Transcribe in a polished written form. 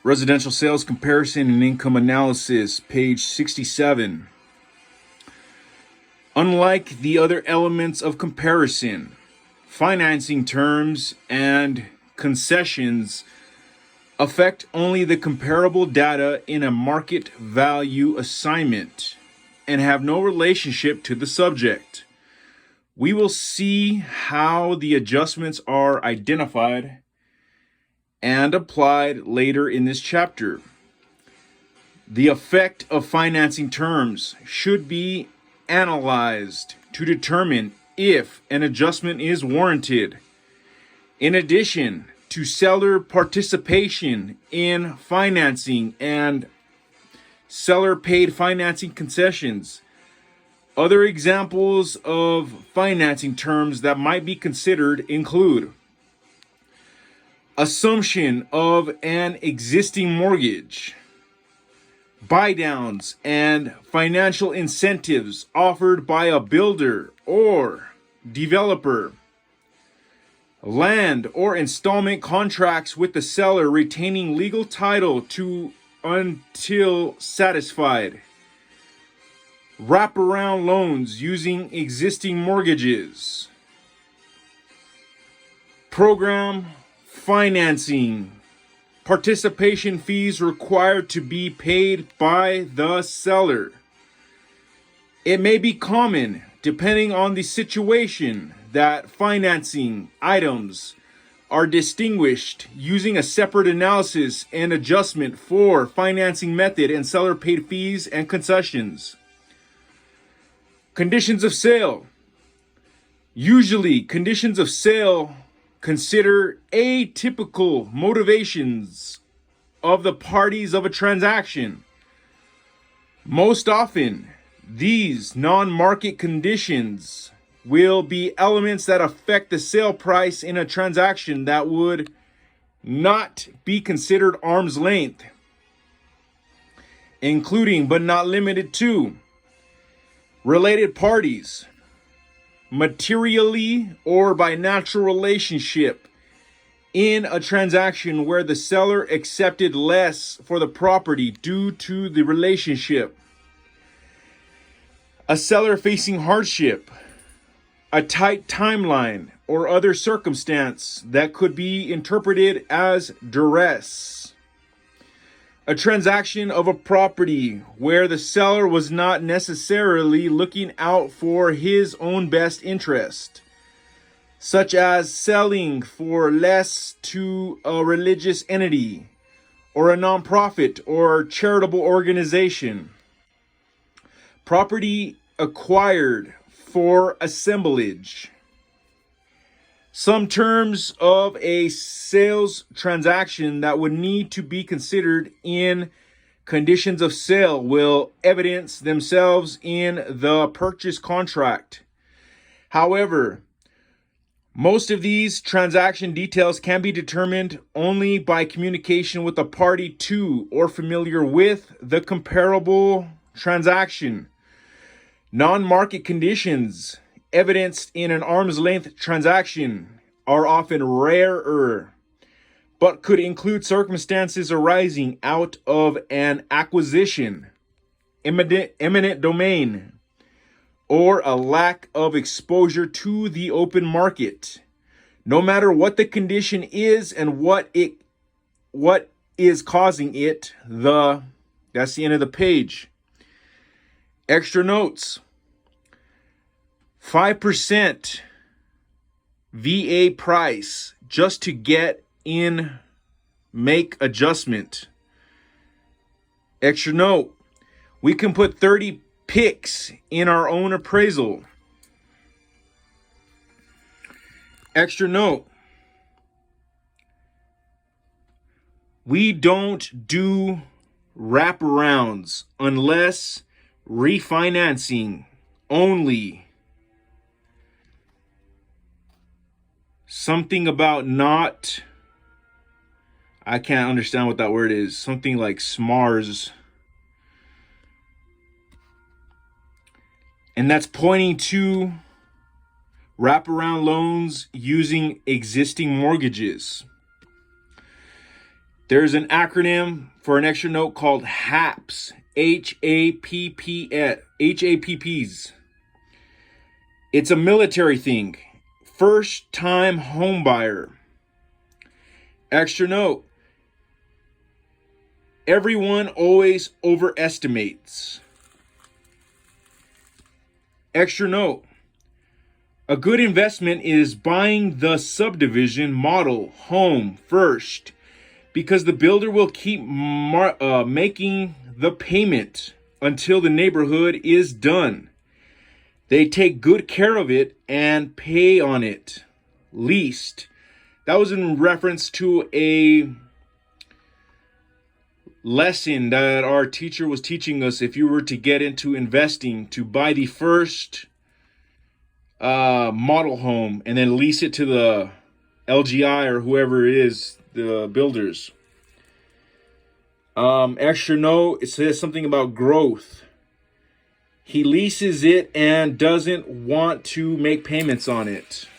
Residential sales comparison and income analysis, page 67. Unlike the other elements of comparison, financing terms and concessions affect only the comparable data in a market value assignment and have no relationship to the subject. We will see how the adjustments are identified and applied later in this chapter. The effect of financing terms should be analyzed to determine if an adjustment is warranted. In addition to seller participation in financing and seller paid financing concessions, other examples of financing terms that might be considered include assumption of an existing mortgage, buy downs and financial incentives offered by a builder or developer, land or installment contracts with the seller retaining legal title to until satisfied, wraparound loans using existing mortgages, program financing, participation fees required to be paid by the seller. It may be common, depending on the situation, that financing items are distinguished using a separate analysis and adjustment for financing method and seller paid fees and concessions. Conditions of sale. Usually, conditions of sale consider atypical motivations of the parties of a transaction. Most often, these non-market conditions will be elements that affect the sale price in a transaction that would not be considered arm's length, including but not limited to related parties, materially or by natural relationship in a transaction where the seller accepted less for the property due to the relationship, a seller facing hardship, a tight timeline, or other circumstance that could be interpreted as duress. A transaction of a property where the seller was not necessarily looking out for his own best interest, such as selling for less to a religious entity or a nonprofit or charitable organization. Property acquired for assemblage. Some terms of a sales transaction that would need to be considered in conditions of sale will evidence themselves in the purchase contract. However, most of these transaction details can be determined only by communication with a party to or familiar with the comparable transaction. Non-market conditions evidenced in an arm's length transaction are often rarer, but could include circumstances arising out of an acquisition, eminent domain, or a lack of exposure to the open market. No matter what the condition is and what is causing it, that's the end of the page. Extra notes. 5% VA price just to get in, make adjustment. Extra note, we can put 30 picks in our own appraisal. Extra note, we don't do wraparounds unless refinancing only. Something about not, I can't understand what that word is. Something like SMARS. And that's pointing to wraparound loans using existing mortgages. There's an acronym for an extra note called HAPS, HAPPs. It's a military thing. First time home buyer. Extra note. Everyone always overestimates. Extra note. A good investment is buying the subdivision model home first, because the builder will keep making the payment until the neighborhood is done. They take good care of it and pay on it least. That was in reference to a lesson that our teacher was teaching us. If you were to get into investing, to buy the first model home and then lease it to the LGI or whoever it is, the builders. Extra note, it says something about growth. He leases it and doesn't want to make payments on it.